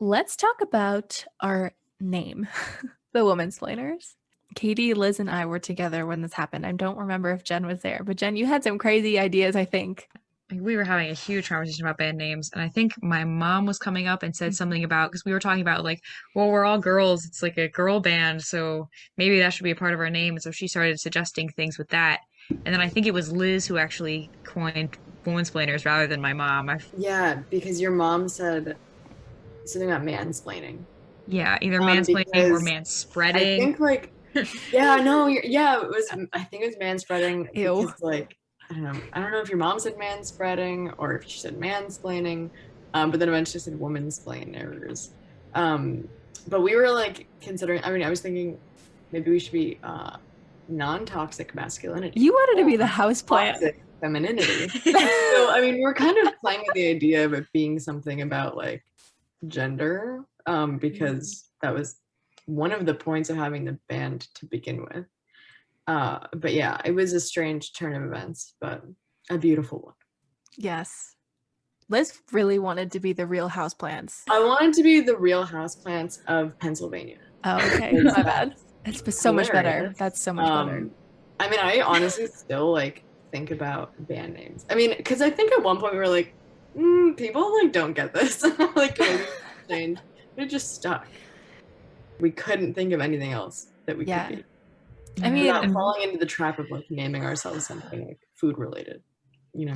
Let's talk about our name, the Womansplainers. Katie, Liz, and I were together when this happened. I don't remember if Jen was there, but Jen, you had some crazy ideas, I think. We were having a huge conversation about band names, and I think my mom was coming up and said something about because we were talking about like, well, we're all girls, it's like a girl band, so maybe that should be a part of our name. And so she started suggesting things with that. And then I think it was Liz who actually coined Womansplainers rather than my mom. Yeah, because your mom said something about mansplaining. Yeah, either mansplaining or Because I manspreading. think like, yeah, no, yeah, it was. I think it was manspreading Ew. because like I don't know if your mom said manspreading or if she said mansplaining, but then eventually said womansplainers. Um, but we were like considering. I mean, I was thinking maybe we should be non-toxic masculinity. You wanted to be the houseplant. Toxic femininity. So I mean, we're kind of playing with the idea of it being something about like gender, because that was one of the points of having the band to begin with. But yeah, it was a strange turn of events, but a beautiful one. Yes. Liz really wanted to be the real houseplants. I wanted to be the real houseplants of Pennsylvania. Oh, okay. Because My bad. It's so much better. hilarious. That's so much better. I mean, I honestly still like think about band names. I mean, because I think at one point we were like, people like don't get this. Like maybe change. It just stuck. We couldn't think of anything else that we Yeah. could be. I mean, Without falling into the trap of like naming ourselves something like food related, you know.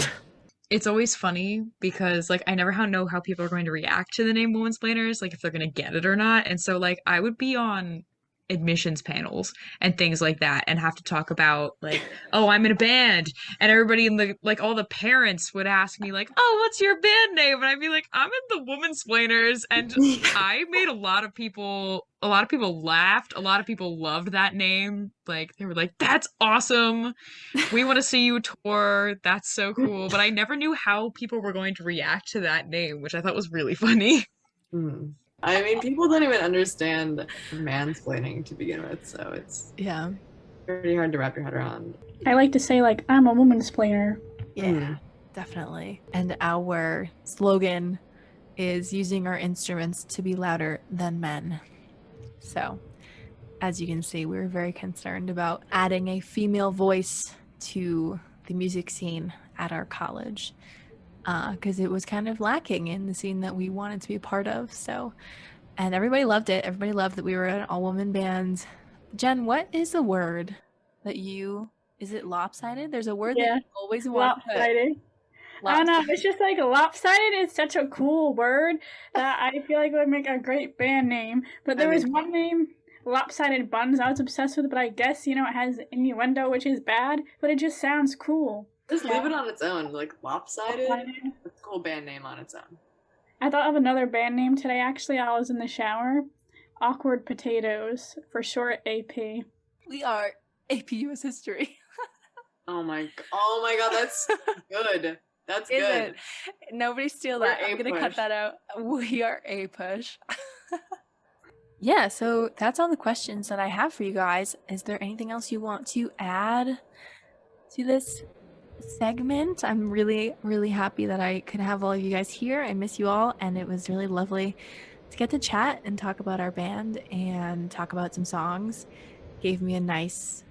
It's always funny because like I never know how people are going to react to the name Womansplainers, like if they're gonna get it or not. And so like I would be on admissions panels and things like that and have to talk about like, oh, I'm in a band, and everybody in the like all the parents would ask me like, oh, what's your band name? And I'd be like, I'm in the Womansplainers. And I made a lot of people laughed, a lot of people loved that name. Like they were like, that's awesome, we want to see you tour. That's so cool. But I never knew how people were going to react to that name, which I thought was really funny. Hmm. I mean, people don't even understand mansplaining to begin with, so it's yeah. pretty hard to wrap your head around. I like to say, like, I'm a woman's plainer. Yeah, definitely. And our slogan is using our instruments to be louder than men. So, as you can see, we were very concerned about adding a female voice to the music scene at our college because it was kind of lacking in the scene that we wanted to be a part of. So, and everybody loved it. Everybody loved that we were an all-woman band. Jen, what is the word that is it lopsided? There's a word that Yeah, you always want to put. lopsided. I don't know. It's just like lopsided is such a cool word that I feel like would make a great band name. But there was one name, lopsided buns, I was obsessed with. But I guess it has innuendo, which is bad. But it just sounds cool. Just leave it on its own, like lopsided. It's a cool band name on its own. I thought of another band name today. Actually, I was in the shower. Awkward Potatoes, for short AP. We are AP US History. Oh my god, that's good. That's Is good. it? Nobody steal that. I'm gonna cut that out. We are a push. Yeah, so that's all the questions that I have for you guys. Is there anything else you want to add to this segment? I'm really, really happy that I could have all of you guys here. I miss you all, and it was really lovely to get to chat and talk about our band and talk about some songs. Gave me a nice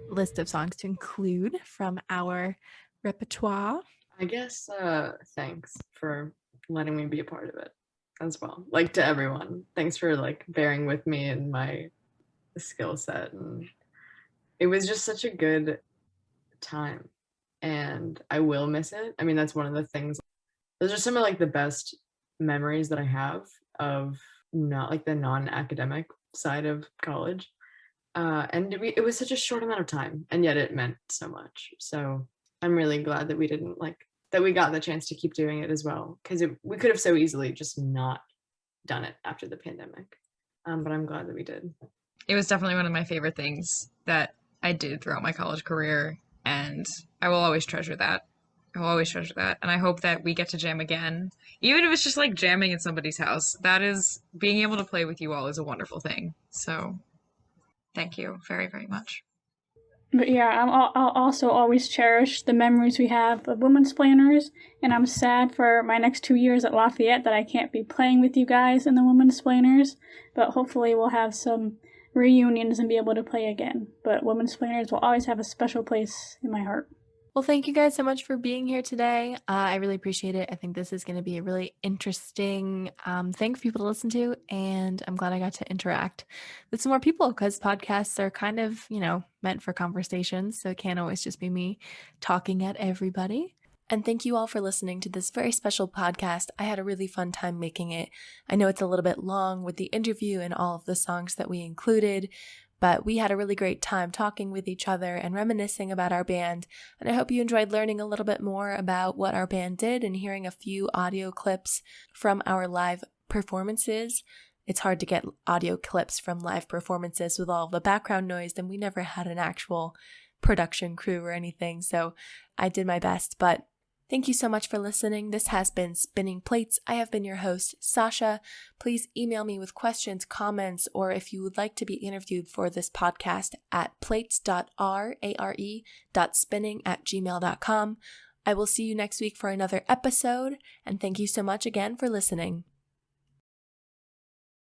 list of songs to include from our repertoire. I guess thanks for letting me be a part of it as well. Like to everyone. Thanks for like bearing with me and my skill set, and it was just such a good time and I will miss it. I mean, that's one of the things. Those are some of like the best memories that I have of not like the non-academic side of college. And it was such a short amount of time, and yet it meant so much. So I'm really glad that we didn't that we got the chance to keep doing it as well, because we could have so easily just not done it after the pandemic. But I'm glad that we did. It was definitely one of my favorite things that I did throughout my college career, and I will always treasure that. I will always treasure that. And I hope that we get to jam again. Even if it's just like jamming in somebody's house. That is, being able to play with you all is a wonderful thing. So thank you very, very much. But yeah, I'll also always cherish the memories we have of Womansplainers, and I'm sad for my next 2 years at Lafayette that I can't be playing with you guys in the Womansplainers, but hopefully we'll have some reunions and be able to play again. But Womansplainers will always have a special place in my heart. Well, thank you guys so much for being here today. I really appreciate it. I think this is going to be a really interesting thing for people to listen to. And I'm glad I got to interact with some more people because podcasts are kind of, meant for conversations. So it can't always just be me talking at everybody. And thank you all for listening to this very special podcast. I had a really fun time making it. I know it's a little bit long with the interview and all of the songs that we included, but we had a really great time talking with each other and reminiscing about our band. And I hope you enjoyed learning a little bit more about what our band did and hearing a few audio clips from our live performances. It's hard to get audio clips from live performances with all the background noise, and we never had an actual production crew or anything, so I did my best. But thank you so much for listening. This has been Spinning Plates. I have been your host, Sasha. Please email me with questions, comments, or if you would like to be interviewed for this podcast at plates.are.spinning@gmail.com. I will see you next week for another episode, and thank you so much again for listening.